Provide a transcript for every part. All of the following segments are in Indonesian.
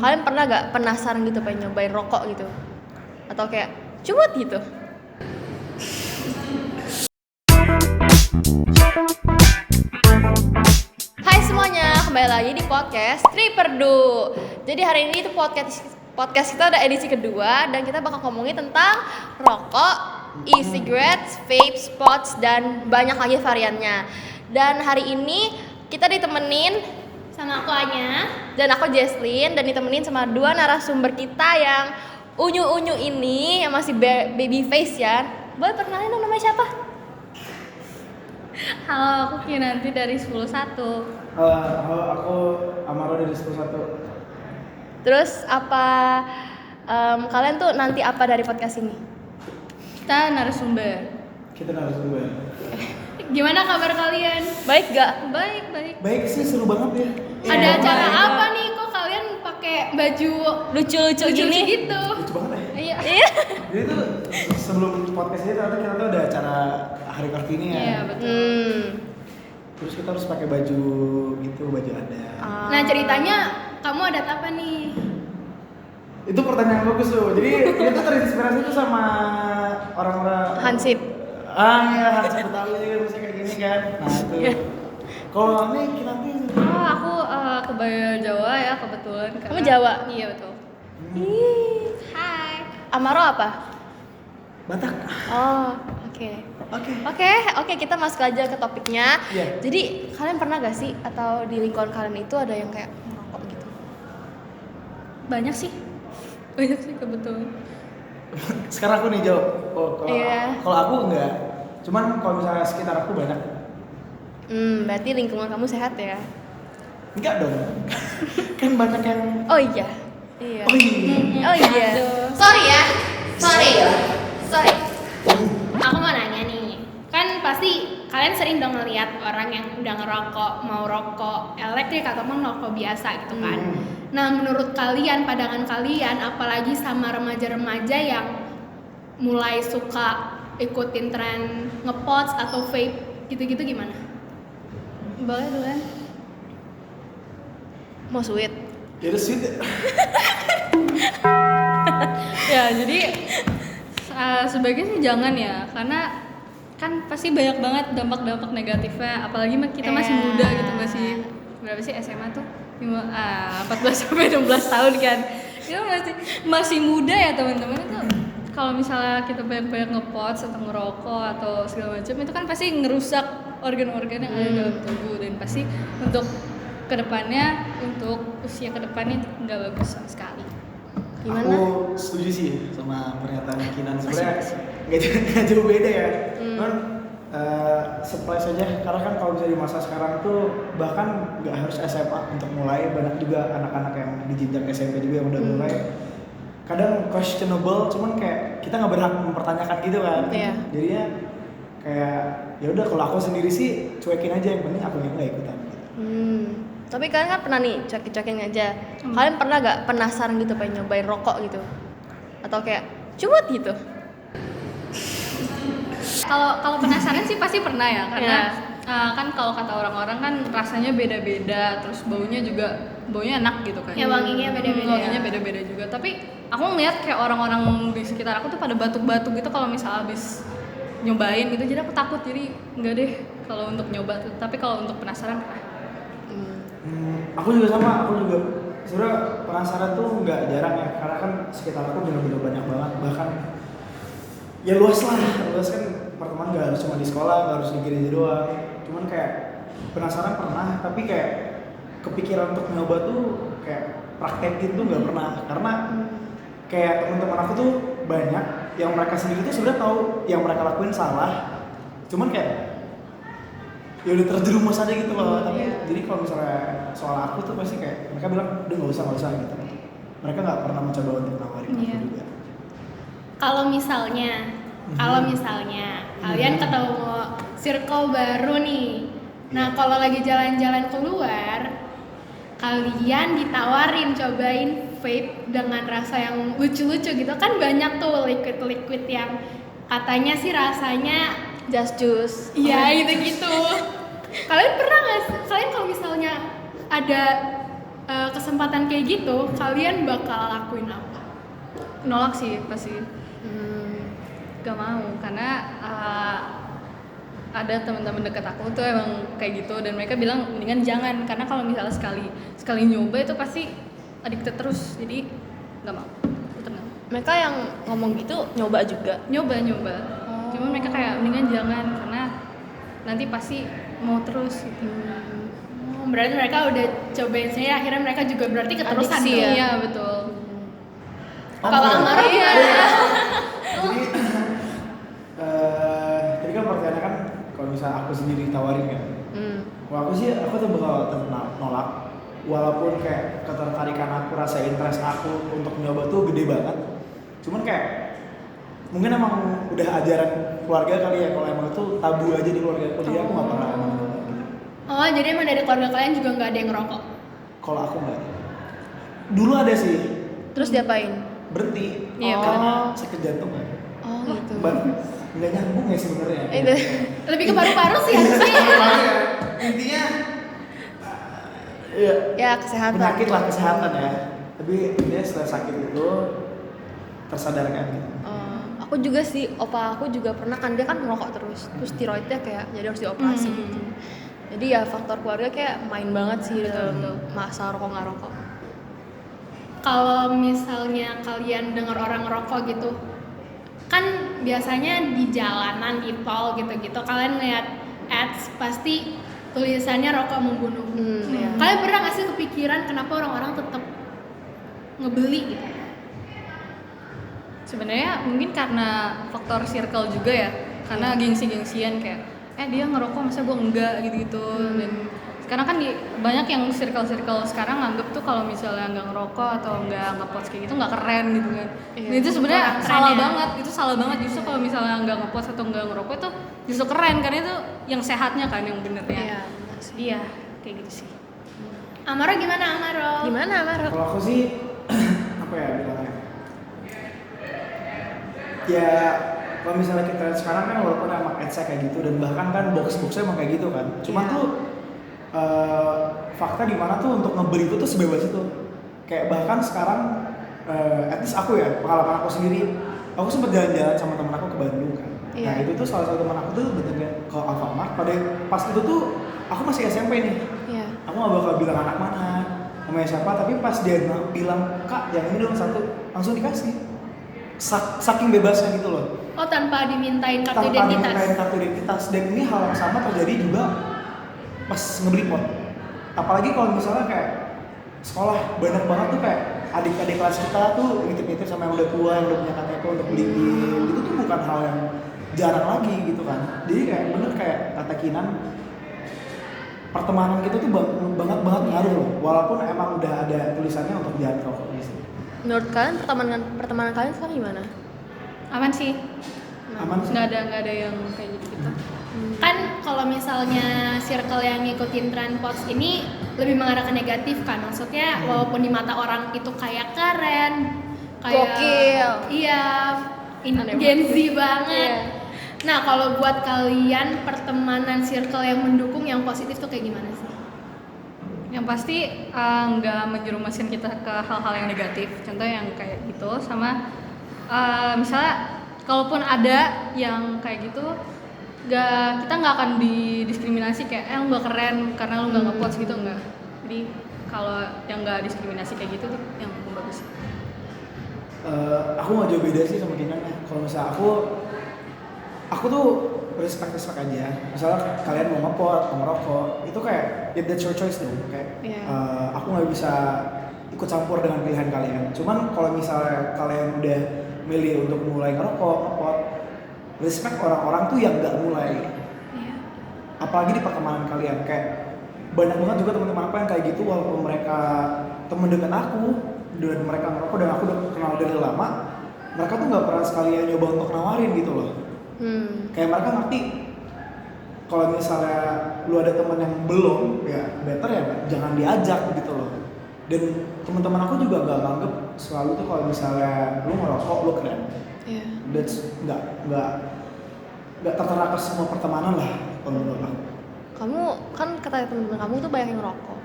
Kalian pernah gak penasaran gitu pengen nyobain rokok gitu? Atau kayak cuat gitu? Hai semuanya, kembali lagi di podcast Triperdu. Jadi hari ini itu podcast kita ada edisi kedua dan kita bakal ngomongin tentang rokok, e-cigarettes, vape, spots dan banyak lagi variannya. Dan hari ini kita ditemenin Sama aku Anya dan aku Jesslyn dan ditemenin sama dua narasumber kita yang unyu-unyu ini yang masih baby face ya. Boleh perkenalin dong namanya siapa? Halo, aku Kinanti dari 101. Halo, aku Amaro dari 101. Terus apa kalian tuh nanti apa dari podcast ini? Kita narasumber. Kita narasumber. Gimana kabar kalian? Baik gak? Baik. Baik sih, seru banget ya. Ada Iya, acara baik. apa nih? Kok kalian pakai baju Lucu-lucu gini? gitu? Lucu banget ya. Iya. Iya. Jadi tuh sebelum podcast ini ternyata kita tuh ada acara Hari Kartini ya. Iya, betul. Terus kita harus pakai baju gitu, baju adat. Nah, ceritanya kamu adat apa nih? Itu pertanyaan bagus tuh. Jadi itu terinspirasi tuh sama orang-orang Hansip. Iya, Hansip Betawi misalnya kayak gini kan. Nah, itu. Kalau ini Kinanti Oh, aku kebaya Jawa ya kebetulan. Kamu Jawa? Iya, betul. Ih. Hai. Amaro apa? Batak. Oh, oke. Oke, kita masuk aja ke topiknya. Iya. Jadi kalian pernah gak sih atau di lingkungan kalian itu ada yang kayak merokok gitu? Banyak sih kebetulan. Sekarang aku nih jawab. Iya. Kalau aku enggak. Cuman kalau misalnya sekitar aku banyak. Berarti lingkungan kamu sehat ya? Enggak dong. Kan banyak yang Oh iya. Iya. oh iya. Oh iya. Aduh. Sorry. Aku mau nanya nih, kan pasti kalian sering dong ngeliat orang yang udah ngerokok, mau rokok elektrik ataupun rokok biasa gitu kan. Nah, menurut kalian, pandangan kalian, apalagi sama remaja-remaja yang mulai suka ikutin tren ngepots atau vape gitu-gitu gimana? Boleh duluan. Mau sweet? Ya udah sweet. Ya jadi sebaiknya sih jangan ya, karena kan pasti banyak banget dampak-dampak negatifnya, apalagi kita masih Iya. muda gitu, berapa sih SMA tuh 14 sampai 16 tahun kan, itu masih muda ya teman-teman. Itu kalau misalnya kita banyak-banyak ngepots atau ngerokok atau segala macam, itu kan pasti ngerusak organ-organ yang ada dalam tubuh, dan pasti untuk kedepannya, untuk usia kedepannya nggak bagus sama sekali. Gimana? Aku setuju sih sama pernyataan Kinan. Sebenarnya nggak jauh beda ya. Cuman surprise aja karena kan kalau bisa di masa sekarang tuh bahkan nggak harus SMA untuk mulai, banyak juga anak-anak yang di jenjang SMP juga yang udah mulai. Kadang questionable, cuman kayak kita nggak berhak mempertanyakan gitu kan. Iya. Jadinya kayak ya udah, kalau aku sendiri sih cuekin aja, yang penting aku yang nggak ikutan. Tapi kalian kan pernah nih cuekin aja. Kalian pernah gak penasaran gitu pengen nyobain rokok gitu? Atau kayak cuat gitu? Kalau penasaran sih pasti pernah ya, karena kan kalau kata orang-orang kan rasanya beda-beda, terus baunya enak gitu kan. Ya, wanginya beda-beda. Wanginya beda-beda juga. Tapi aku ngeliat kayak orang-orang di sekitar aku tuh pada batuk-batuk gitu kalau misal habis nyobain gitu. Jadi aku takut, jadi enggak deh kalau untuk nyoba tuh. Tapi kalau untuk penasaran pernah. Aku juga sama, aku juga sebenarnya penasaran tuh nggak jarang ya, karena kan sekitar aku bener-bener banyak banget, bahkan ya luas kan, pertemanan nggak harus cuma di sekolah, nggak harus di gereja doang, cuman kayak penasaran pernah, tapi kayak kepikiran untuk nyoba tuh kayak praktekin tuh nggak pernah, karena kayak teman-teman aku tuh banyak yang mereka sendiri tuh sebenarnya tahu yang mereka lakuin salah, cuman kayak ya udah terjerumus aja gitu loh. Tapi jadi kalau misalnya soal aku tuh pasti kayak mereka bilang udah nggak usah gitu, mereka nggak pernah mencoba untuk nawarin aku juga. Kalau misalnya kalian ketemu circle baru nih. Nah, kalau lagi jalan-jalan keluar, kalian ditawarin cobain vape dengan rasa yang lucu-lucu gitu kan, banyak tuh liquid yang katanya sih rasanya Just juice. iya gitu-gitu. Kalian pernah nggak? Kalian kalau misalnya ada kesempatan kayak gitu, kalian bakal lakuin apa? Nolak sih pasti, Hmm. gak mau karena ada teman-teman dekat aku tuh emang kayak gitu dan mereka bilang mendingan jangan karena kalau misalnya sekali nyoba itu pasti addicted terus, jadi nggak mau. Tetep nggak mau. Mereka yang ngomong gitu nyoba juga. nyoba Oh. cuma mereka kayak mendingan jangan karena nanti pasti mau terus gitu. Oh, berarti mereka udah cobain saya, akhirnya mereka juga berarti keterusan Adiksi dong. ya? Iya betul. Kalau Amara gimana? Jadi tadi kan pertanyaannya kan kalau misalnya aku sendiri ditawarin kan. Kalau aku sih aku tuh bakal tetap nolak walaupun kayak ketertarikan aku, rasa interest aku untuk nyoba tuh gede banget. Cuman kayak mungkin emang udah ajaran keluarga kali ya, kalau emang itu tabu aja di keluarga aku, jadi aku nggak pernah emang nyoba gitu. Oh, jadi emang dari keluarga kalian juga nggak ada yang ngerokok? Kalau aku nggak. Dulu ada sih, Terus diapain? berhenti Iya, karena sakit jantung kan. Oh gitu. Nggak nyambung ya sebenarnya. Itu. Lebih ke paru-paru sih harusnya. Intinya iya, Ya kesehatan. penyakit lah, kesehatan ya. Tapi dia setelah sakit itu tersadarkan gitu. Aku juga sih, opa aku juga pernah kan, dia kan merokok terus tiroidnya kayak jadi harus dioperasi gitu. Jadi ya faktor keluarga kayak main banget sih dalam masalah rokok nggak rokok. Kalau misalnya kalian dengar orang ngerokok gitu, kan biasanya di jalanan, di tol gitu-gitu, kalian lihat ads pasti tulisannya rokok membunuh. Iya. Kalian pernah nggak sih kepikiran kenapa orang-orang tetap ngebeli gitu? Sebenarnya mungkin karena faktor circle juga ya, karena gengsi-gengsian kayak dia ngerokok masa gue enggak gitu-gitu. Dan sekarang kan banyak yang circle sekarang nganggep tuh kalau misalnya nggak ngerokok atau nggak ngepost kayak gitu nggak keren gitu kan. Iya. Nah, itu sebenarnya Kurang keren salah ya. banget, itu salah banget. Justru kalau misalnya nggak ngepost atau nggak ngerokok itu justru keren karena itu yang sehatnya kan, yang benernya. Iya. Iya, kayak gitu sih. Amaro gimana Amaro? Gimana Mar? Kalau aku sih apa ya bilangnya? Ya kalau misalnya kita lihat sekarang kan walaupun emang ads kayak gitu dan bahkan kan box-boxnya emang kayak gitu kan. Cuma Iya. tuh fakta di mana tuh untuk ngebeli itu tuh sebebas itu. Kayak bahkan sekarang at least aku ya, pengalaman aku sendiri, aku sempat jalan-jalan sama temen aku ke Bandung kan. Iya. Nah itu tuh salah satu teman aku tuh bener-bener ke Alfamart. Pas itu tuh aku masih SMP nih. Iya. Aku gak bakal bilang anak mana, namanya siapa, tapi pas dia bilang kak yang ini dong satu, langsung dikasih. Saking bebasnya gitu loh. Oh, tanpa dimintain kartu Tanpa identitas. dimintain kartu identitas. Dan ini hal yang sama terjadi juga pas ngebeli pot. Apalagi kalau misalnya kayak sekolah, banyak banget tuh kayak adik-adik kelas kita tuh nitip-nitip sama yang udah tua, yang udah punya KTP untuk beliin. Itu tuh bukan hal yang jarang lagi gitu kan. Jadi kayak bener kayak kata Kinan, pertemanan kita tuh banget ngaruh loh. Walaupun emang udah ada tulisannya untuk jangan rokok di sini. Menurut kalian pertemanan kalian sekarang gimana? Aman sih. Aman sih. Nggak ada yang kayak gitu. Kan kalau misalnya circle yang ngikutin tren pots ini lebih mengarah ke negatif kan, maksudnya walaupun di mata orang itu kayak keren, kayak Gokil. iya, Aneh Gen Z banget. banget. Iya. Nah, kalau buat kalian pertemanan circle yang mendukung yang positif tuh kayak gimana sih? Yang pasti nggak menjerumuskan kita ke hal-hal yang negatif. Contoh yang kayak gitu sama misalnya kalaupun ada yang kayak gitu, kita nggak akan didiskriminasi kayak lu nggak keren karena lu nggak ngepost gitu, nggak. Jadi kalau yang nggak diskriminasi kayak gitu tuh yang bagus. Aku nggak jauh beda sih sama Kinan ya. Kalau misalnya aku tuh respect aja. Misalnya kalian mau ngepot, mau ngerokok, itu kayak that's your choice dong. Kayak Iya. aku nggak bisa ikut campur dengan pilihan kalian. Cuman kalau misalnya kalian udah milih untuk mulai ngerokok, ngepot, respect orang-orang tuh yang nggak mulai. Iya. Apalagi di pertemanan kalian, kayak banyak banget juga teman-teman aku yang kayak gitu walaupun mereka temen dekat aku dan mereka ngerokok dan aku udah kenal dari lama, mereka tuh nggak pernah sekalian nyoba untuk nawarin gitu loh. Kayak mereka ngerti kalau misalnya lu ada teman yang belum, ya better ya jangan diajak gitu loh. Dan teman-teman aku juga nggak nganggep selalu tuh kalau misalnya lu ngerokok lu keren. Iya. That's nggak tertera ke semua pertemanan lah kalau menurut aku. Kamu kan kata teman-teman kamu tuh banyak yang ngerokok.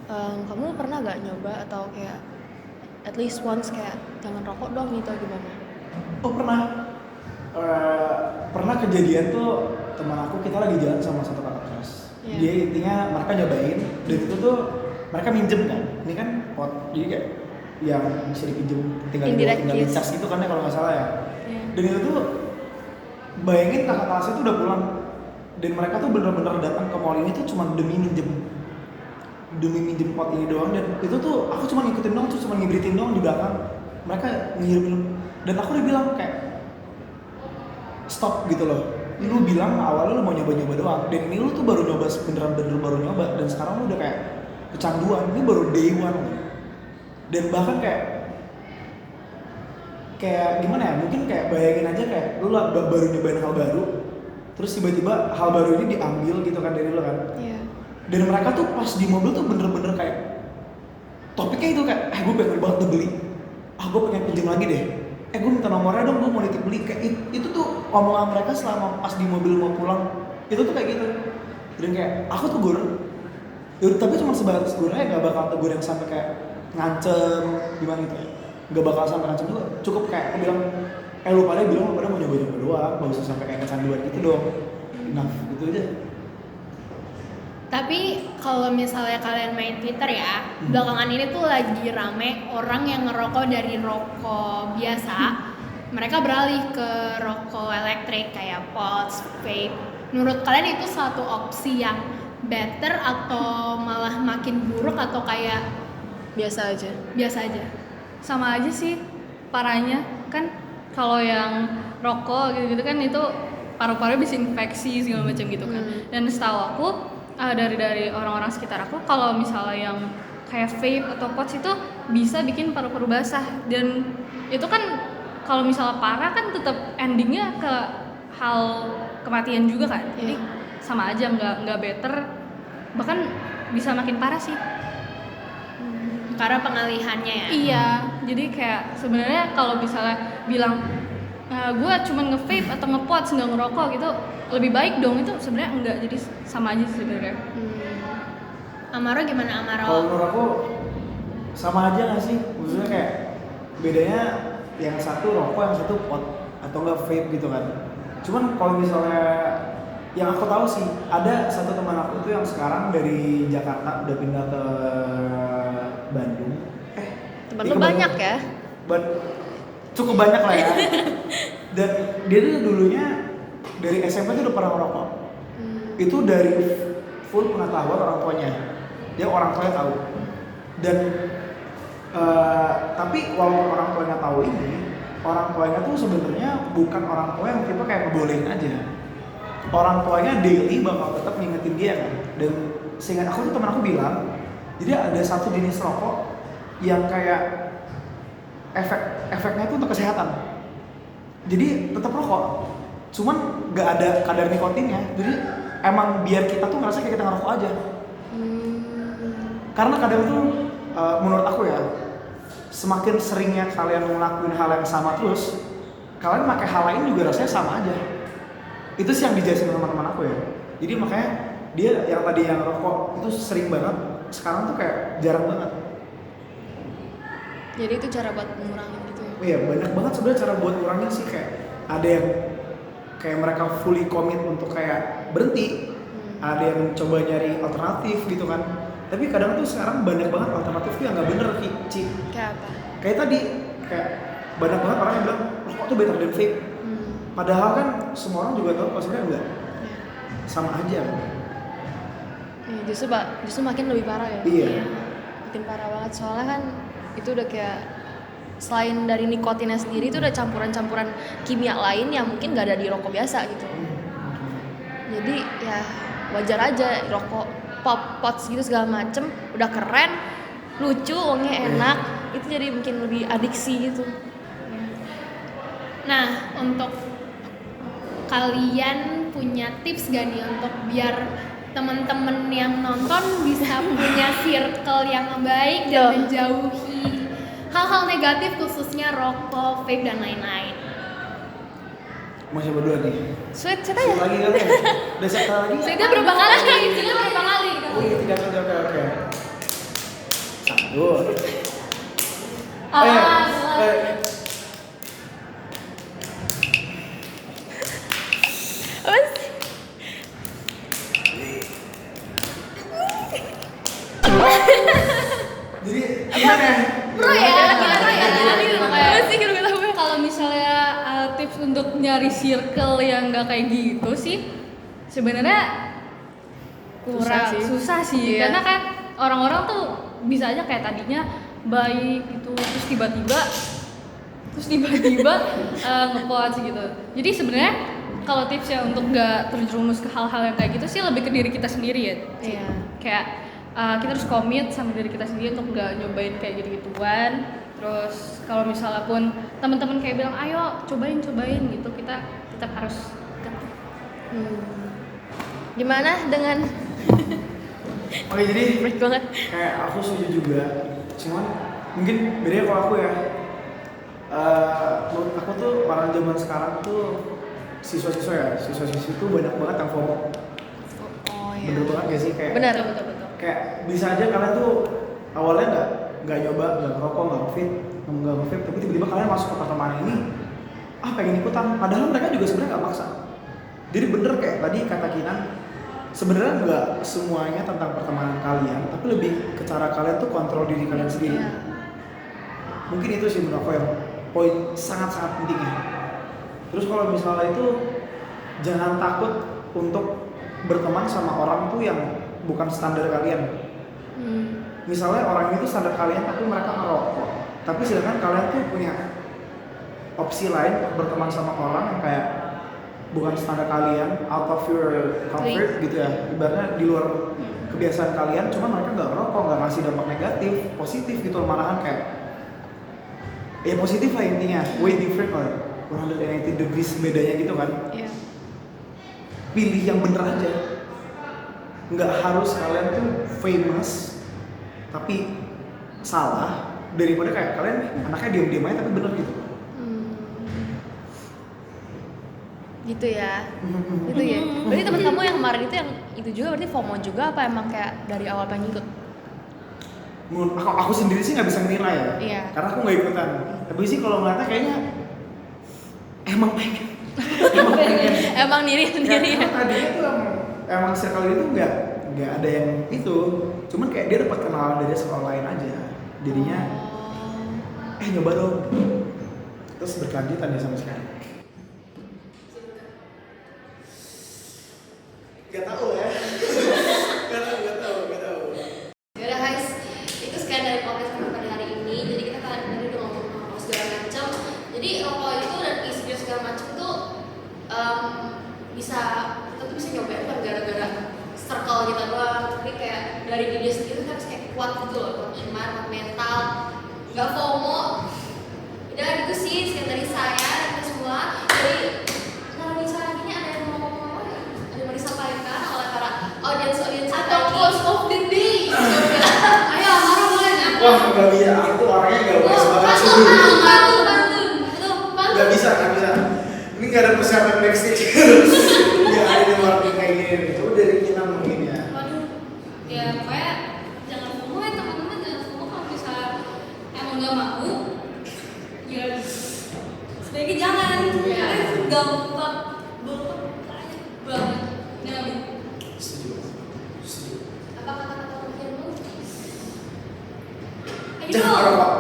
kamu pernah gak nyoba atau kayak at least once kayak jangan rokok dong gitu gimana? Oh pernah. Pernah kejadian tuh teman aku, kita lagi jalan sama satu kakak kelas. Iya. Dia intinya mereka nyobain dan itu tuh mereka minjem kan. Ini kan pot jadi kayak yang bisa dipinjem tinggal Indirect tinggal use. dicas gitu kan ya kalau nggak salah ya. Iya. Dan itu tuh bayangin kakak kelas itu udah pulang dan mereka tuh bener-bener datang ke mall ini tuh cuma demi minjem pot ini doang, dan itu tuh aku cuma ngikutin doang, terus cuma ngibritin doang di belakang. Mereka ngirim dan aku udah bilang kayak stop gitu loh. Lu bilang awalnya lu mau nyoba-nyoba doang, dan ini lu tuh baru nyoba, bener-bener baru nyoba, dan sekarang lu udah kayak kecanduan. Ini baru day one loh. Dan bahkan kayak gimana ya, mungkin kayak bayangin aja kayak lu lah baru nyobain hal baru, terus tiba-tiba hal baru ini diambil gitu kan dari lu kan. Iya. Dan mereka tuh pas di mobil tuh bener-bener kayak topiknya itu kayak gue pengen banget tuh beli, gue pengen pinjam lagi deh, gue minta nomornya dong, gue mau nitip beli. Kayak itu tuh omongan mereka selama pas di mobil mau pulang itu tuh kayak gitu. Dan kayak aku tegur ya, tapi cuma sebatas tegur aja, gak bakal tegur yang sampai kayak ngancem gimana gitu ya, gak bakal sampai ngancem juga. Cukup kayak aku bilang lu pada mau nyoba-nyoba doang, gak usah sampai kayak kecanduan gitu dong. Nah gitu aja. Tapi kalau misalnya kalian main Twitter ya, belakangan ini tuh lagi rame orang yang ngerokok dari rokok biasa, mereka beralih ke rokok elektrik kayak pods, vape. Menurut kalian itu suatu opsi yang better atau malah makin buruk atau kayak Biasa aja. biasa aja? Sama aja sih parahnya kan. Kalau yang rokok gitu-gitu kan itu paru-parunya bisa infeksi segala macam gitu kan. Dan setahu aku dari orang-orang sekitar aku, kalau misalnya yang kayak vape atau pods itu bisa bikin paru-paru basah, dan itu kan kalau misalnya parah kan tetap endingnya ke hal kematian juga kan. Jadi sama aja, nggak better, bahkan bisa makin parah sih. Karena pengalihannya ya. Iya, jadi kayak sebenarnya kalau misalnya bilang gue cuma nge-vape atau nge-pods nggak ngerokok gitu, lebih baik dong. Itu sebenarnya enggak, jadi sama aja sih sebenarnya. Amaro gimana Amaro? Kalau menurut aku sama aja nggak sih? Maksudnya kayak bedanya yang satu rokok, yang satu pot atau enggak vape gitu kan. Cuman kalau misalnya yang aku tahu sih, ada satu teman aku tuh yang sekarang dari Jakarta udah pindah ke Bandung. Temen Iya, lu ke banyak Bandung. ya? Cukup banyak lah ya. Dan dia tuh dulunya dari SMP tuh udah pernah ngerokok. Itu dari full pengetahuan orang tuanya. Dia orang tuanya tahu. Dan tapi walaupun orang tuanya tahu ini, orang tuanya tuh sebenarnya bukan orang tua yang tipe kayak ngebolehin aja. Orang tuanya daily bakal tetap ngingetin dia kan. Dan seingat aku tuh teman aku bilang, jadi ada satu jenis rokok yang kayak efeknya itu untuk kesehatan. Jadi tetap rokok, cuman nggak ada kadar nikotinnya. Jadi emang biar kita tuh ngerasa kayak kita ngerokok aja. Karena kadang tuh menurut aku ya, semakin seringnya kalian ngelakuin hal yang sama terus, kalian pakai hal lain juga rasanya sama aja. Itu sih yang dijelasin teman-teman aku ya. Jadi makanya dia yang tadi yang rokok itu sering banget, sekarang tuh kayak jarang banget. Jadi itu cara buat mengurangi gitu ya? Iya, banyak banget sebenarnya cara buat ngurangin sih. Kayak ada yang kayak mereka fully commit untuk kayak berhenti, ada yang coba nyari alternatif gitu kan. Tapi kadang tuh sekarang banyak banget alternatif tuh yang nggak bener, Ci. Kayak apa? Kayak tadi, kayak banyak banget orang yang bilang rokok tuh better than vape. Padahal kan semua orang juga tahu kalau sebenarnya enggak. Sama aja. Ya, justru makin lebih parah ya? Iya. Makin parah banget, soalnya kan itu udah kayak selain dari nikotinnya sendiri itu udah campuran-campuran kimia lain yang mungkin nggak ada di rokok biasa gitu. Jadi ya wajar aja rokok pots gitu segala macem udah keren, lucu, wanginya enak, itu jadi mungkin lebih adiksi gitu. Nah, untuk kalian punya tips gak nih untuk biar teman-teman yang nonton bisa punya circle yang baik dan menjauhi hal-hal negatif khususnya rokok, vape dan lain-lain? Masih berdua nih. Sweet, set Sweet aja. lagi kali ya? Udah set lagi? Sudah berapa kali? Sudah berapa kali? Oh iya, 3 kali, oke. Tuh. Ah, Apa sih? Jadi gimana? Pro ya, gimana ya? Apa sih kira-kira gue? kalau misalnya tips untuk nyari circle yang nggak kayak gitu sih sebenarnya kurang susah sih Iya. karena kan orang-orang tuh bisa aja kayak tadinya baik gitu terus tiba-tiba nge-post gitu. Jadi sebenarnya kalau tipsnya untuk nggak terjerumus ke hal-hal yang kayak gitu sih lebih ke diri kita sendiri ya. Iya. Kayak kita harus komit sama diri kita sendiri untuk nggak nyobain kayak gitu-gituan. Terus kalau misalnya pun teman-teman kayak bilang ayo cobain gitu, kita tetap harus tetap. Gimana dengan Oke, jadi break banget? kayak aku setuju juga. Cuman mungkin bedanya kalau aku ya, menurut aku tuh orang zaman sekarang tuh siswa-siswi tuh banyak banget yang FOMO. Oh Bener banget gak sih kayak Benar. Betul. kayak bisa aja kalian tuh awalnya nggak nyoba, nggak ngerokok, nggak ngefit, tapi tiba-tiba kalian masuk ke pertemanan ini pengen ikutan, padahal mereka juga sebenarnya nggak maksa. Jadi bener kayak tadi kata Kinan, sebenarnya nggak semuanya tentang pertemanan kalian, tapi lebih ke cara kalian tuh kontrol diri kalian sendiri. Iya. Mungkin itu sih menurut aku yang poin sangat-sangat pentingnya. Terus kalau misalnya itu jangan takut untuk berteman sama orang tuh yang bukan standar kalian. Misalnya orang itu standar kalian tapi mereka ngerokok, tapi sedangkan kalian tuh punya opsi lain berteman sama orang yang kayak bukan standar kalian, out of your comfort gitu ya, ibaratnya di luar kebiasaan kalian, cuma mereka nggak ngerokok, nggak ngasih dampak negatif, positif gitu, malahan kayak ya positif lah intinya, way different lah, 180 degrees bedanya gitu kan. Iya. Pilih yang bener aja, nggak harus kalian tuh famous tapi salah, daripada kayak kalian anaknya diam-diam aja tapi bener gitu. Gitu ya. Gitu ya. Berarti teman kamu yang kemarin itu yang itu juga berarti FOMO juga apa emang kayak dari awal pengen ikut? Menurut aku sendiri sih nggak bisa menilai ya, Iya. karena aku nggak ikutan. Tapi sih kalau ngeliatnya kayaknya emang pengen. Emang diri sendiri ya. Karena tadinya tuh emang circle itu nggak ada yang itu, cuman kayak dia dapat kenalan dari sekolah lain aja, jadinya nyoba dong, terus berkelanjutan ya sampai sekarang. Gak tahu ya. Gak tahu. Yaudah guys, itu sekian dari podcast kita pada hari ini. Jadi kita tadi udah ngomong rokok segala macam. Jadi rokok itu dan isi segala macam tuh bisa kita tuh bisa nyobain bukan gara-gara circle kita doang, tapi kayak dari diri sendiri kita harus kayak kuat gitu loh, kuat iman, kuat mental, nggak FOMO. Udah itu sih sekian dari saya dan kita semua. Jadi kalau misalnya ini ada yang mau ngomong apa ya? Ada yang mau disampaikan oleh para audiens Atau quotes of the day. Ayo, marah mana? Wah nggak bisa, aku tuh orangnya nggak bisa banget sih. Nggak bisa. Ini nggak ada persiapan backstage. Ya ada di marketing kayak gini. Coba dari kita mungkin ya. Waduh, ya pokoknya jangan FOMO ya teman-teman, jangan FOMO kalau misalnya emang nggak mau, ya sebaiknya jangan. Iya. Karena gampang banget. Nah, Setuju. apa kata-kata mungkin lu? ayo Jangan dong. ngerokok.